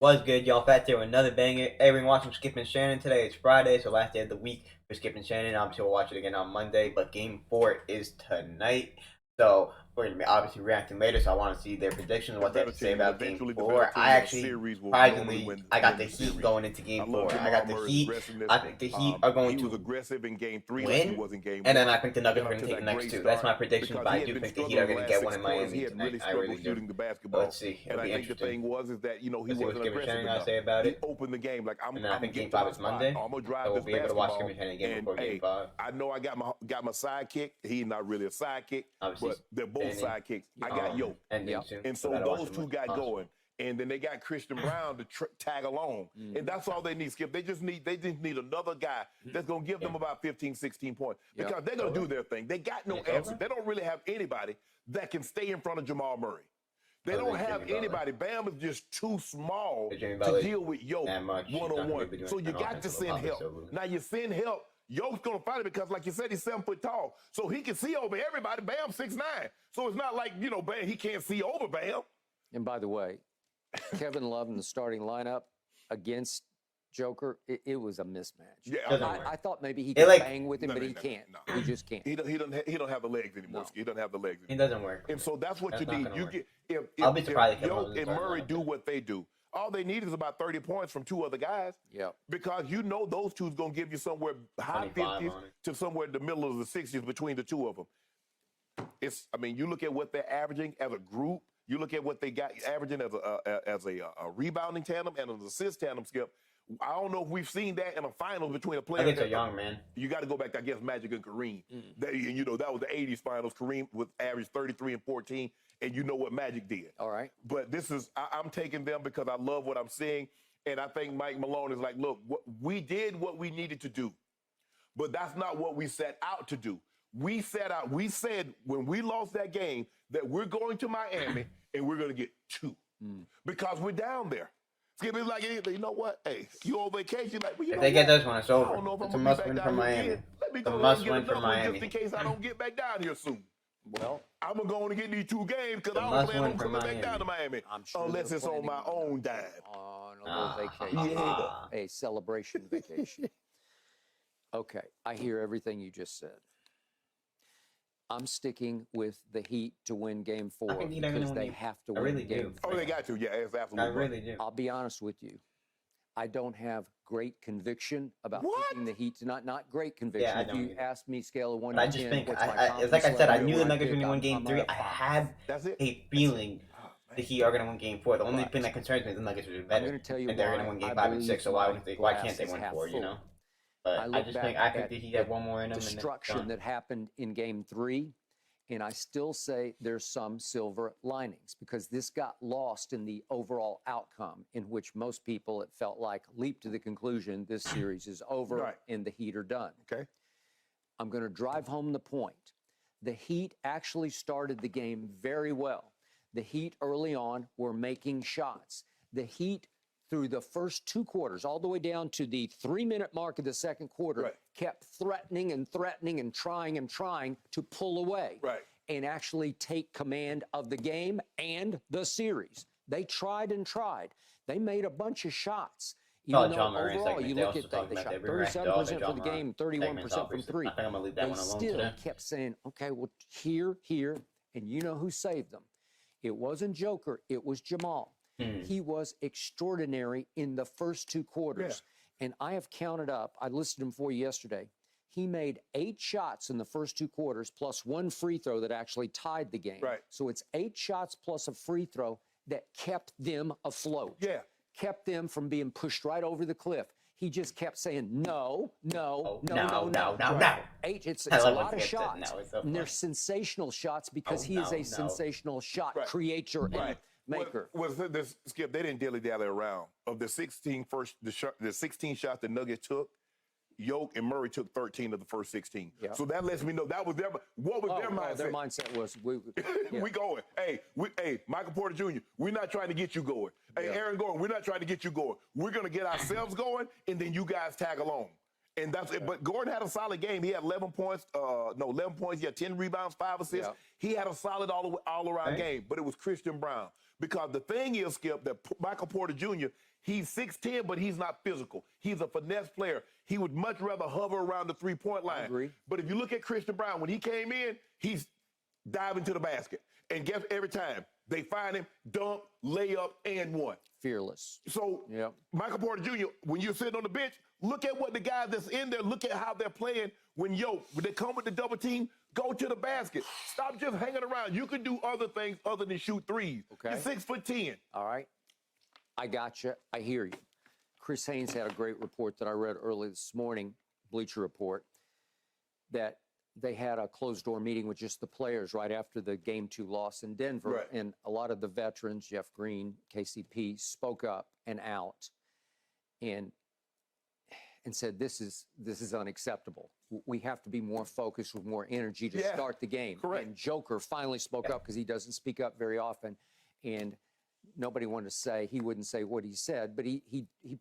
What's good, y'all? Fat there with another banger. Everyone watching Skip and Shannon today. It's Friday, so last day of the week for Skip and Shannon. Obviously, we'll watch it again on Monday, but Game 4 is tonight. So we're going to be obviously reacting later, so I want to see their predictions, what they have to say about Game 4. I actually, surprisingly, I got the Heat going into Game 4. I got the Heat. I think the Heat are going to aggressive in Game 3 win, like he was in Game 1. and then I think the Nuggets are going to take the next two. That's my prediction, but I do think the Heat are going to get one in Miami tonight. I really do. Let's see. It'll be interesting. The thing was that he wasn't aggressive enough. Say about it. He opened the game like I'm. And then I think Game 5 is Monday. I'm gonna drive so we'll this be able to watch Skip and basketball. Shannon again before Game 5. I know I got my sidekick. He's not really a sidekick, Obviously, but they're both sidekicks. I got Yoke, and so those two got going. And then they got Christian Brown to tag along. And that's all they need, Skip. They just need another guy that's going to give them about 15, 16 points. Because they're going to do their thing. They got no answer. They don't really have anybody that can stay in front of Jamal Murray. They don't have anybody. Bam is just too small to deal with Yoke one-on-one. So you got to send help. Now you send help. Yoke's going to fight it because, like you said, he's 7 foot tall. So he can see over everybody. Bam 6'9". So it's not like, Bam, he can't see over Bam. And by the way, Kevin Love in the starting lineup against Joker, it was a mismatch. Yeah, I thought maybe he could bang with him, but he can't. No. He just can't. He don't have the legs anymore. No. He doesn't have the legs anymore. It doesn't work. And so that's what you need. You get if Yoke and Murray do what they do, all they need is about 30 points from two other guys. Yeah. Because those two's gonna give you somewhere high 50s to somewhere in the middle of the 60s between the two of them. You look at what they're averaging as a group. You look at what they got averaging as a rebounding tandem and an assist tandem, Skip. I don't know if we've seen that in a finals between a player. I think they're young, man. You got to go back, I guess, Magic and Kareem. That was the 80s finals. Kareem with average 33 and 14, and you know what Magic did. All right. But I'm taking them because I love what I'm seeing, and I think Mike Malone is like, look, we did what we needed to do, but that's not what we set out to do. We said when we lost that game that we're going to Miami and we're going to get 2 because we're down there. Skip is like, you know what? Hey, you on vacation? Like, well, if they get this one, it's over. It's a must win for Miami. Let me go ahead and get another one just in case I don't get back down here soon. Well, I'm going to get these 2 games because I don't plan on coming back down to Miami unless it's on my own dime. On a little vacation. A celebration vacation. Okay, I hear everything you just said. I'm sticking with the Heat to win Game 4 because they have to win Game 4. Oh, they got to. Yeah, it's absolutely. I really do. I'll be honest with you. I don't have great conviction about picking the Heat tonight. Not great conviction. Yeah, if you ask me, scale of 1 to 10, I just think, it's like I said, I knew the Nuggets were going to win Game 3. I had a feeling the Heat are going to win Game 4. The only thing that concerns me is the Nuggets are better. I'm going to tell you and they're going to win Game 5 and 6. So why can't they win 4? But I just think the Heat have one more in them. Destruction that happened in Game 3. And I still say there's some silver linings because this got lost in the overall outcome in which most people, it felt like, leaped to the conclusion this series is over and the Heat are done. Okay. I'm going to drive home the point. The Heat actually started the game very well. The Heat early on were making shots. The Heat, through the first 2 quarters, all the way down to the 3-minute mark of the second quarter, kept threatening and trying to pull away and actually take command of the game and the series. They tried and tried. They made a bunch of shots. Even though overall, you look at that, they shot 37% for the game, 31% from 3. They still kept saying, okay, well, here, and you know who saved them. It wasn't Joker, it was Jamal. He was extraordinary in the first 2 quarters. And I have counted up, I listed him for you yesterday. He made 8 shots in the first 2 quarters, plus 1 free throw that actually tied the game. So it's 8 shots plus a free throw that kept them afloat. Kept them from being pushed right over the cliff. He just kept saying, no. 8, it's a lot of shots. And they're sensational shots because he is a sensational shot creator and maker. Skip, they didn't dilly-dally around. Of the 16 shots the Nuggets took, Yoke and Murray took 13 of the first 16. So that lets me know that was their mindset. Their mindset was we going. Hey, Michael Porter Jr., we're not trying to get you going. Hey, Aaron Gordon, we're not trying to get you going. We're going to get ourselves going, and then you guys tag along. And that's it. But Gordon had a solid game. He had 11 points. 11 points. He had 10 rebounds, 5 assists. He had a solid all-around game. But it was Christian Brown. Because the thing is, Skip, that Michael Porter Jr., He's 6'10", but he's not physical. He's a finesse player. He would much rather hover around the three-point line. I agree. But if you look at Christian Brown, when he came in, he's diving to the basket. And guess every time they find him, dunk, layup, and one. Fearless. So Michael Porter Jr., when you're sitting on the bench, look at what the guys that's in there, look at how they're playing when they come with the double team, go to the basket. Stop just hanging around. You can do other things other than shoot threes. Okay. You're 6'10". All right. I got you. I hear you. Chris Haynes had a great report that I read early this morning, Bleacher Report, that they had a closed-door meeting with just the players right after the Game 2 loss in Denver. Right. And a lot of the veterans, Jeff Green, KCP, spoke up and out and said, this is unacceptable. We have to be more focused with more energy to start the game. Correct. And Joker finally spoke up because he doesn't speak up very often. And nobody wanted to say, he wouldn't say what he said, but he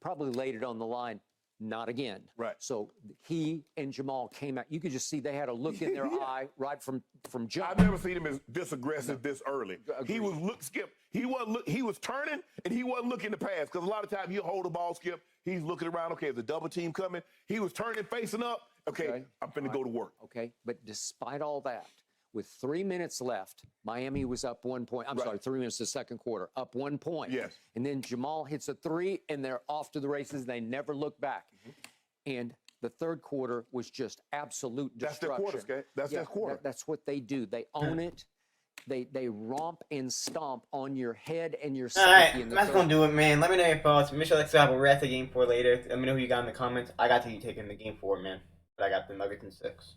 probably laid it on the line. Not again. Right. So he and Jamal came out. You could just see they had a look in their eye right from jump. I've never seen him as this aggressive this early. Agreed. He was Skip. He was turning and he wasn't looking to pass because a lot of times he'll hold the ball, Skip. He's looking around. Okay, the double team coming. He was turning, facing up. Okay. I'm finna go to work. Okay, but despite all that, with 3 minutes left, Miami was up 1 point. I'm sorry, 3 minutes the second quarter, up 1 point. Yes. And then Jamal hits a three, and they're off to the races. They never look back. And the third quarter was just absolute destruction. That's their quarter, Skate. That's their quarter. That's what they do. They own it. They romp and stomp on your head and your psyche. All right, that's gonna do it, man. Let me know your thoughts. Make sure to we'll react to Game 4 later. Let me know who you got in the comments. I got you taking the Game 4, man. But I got the Nuggets in 6.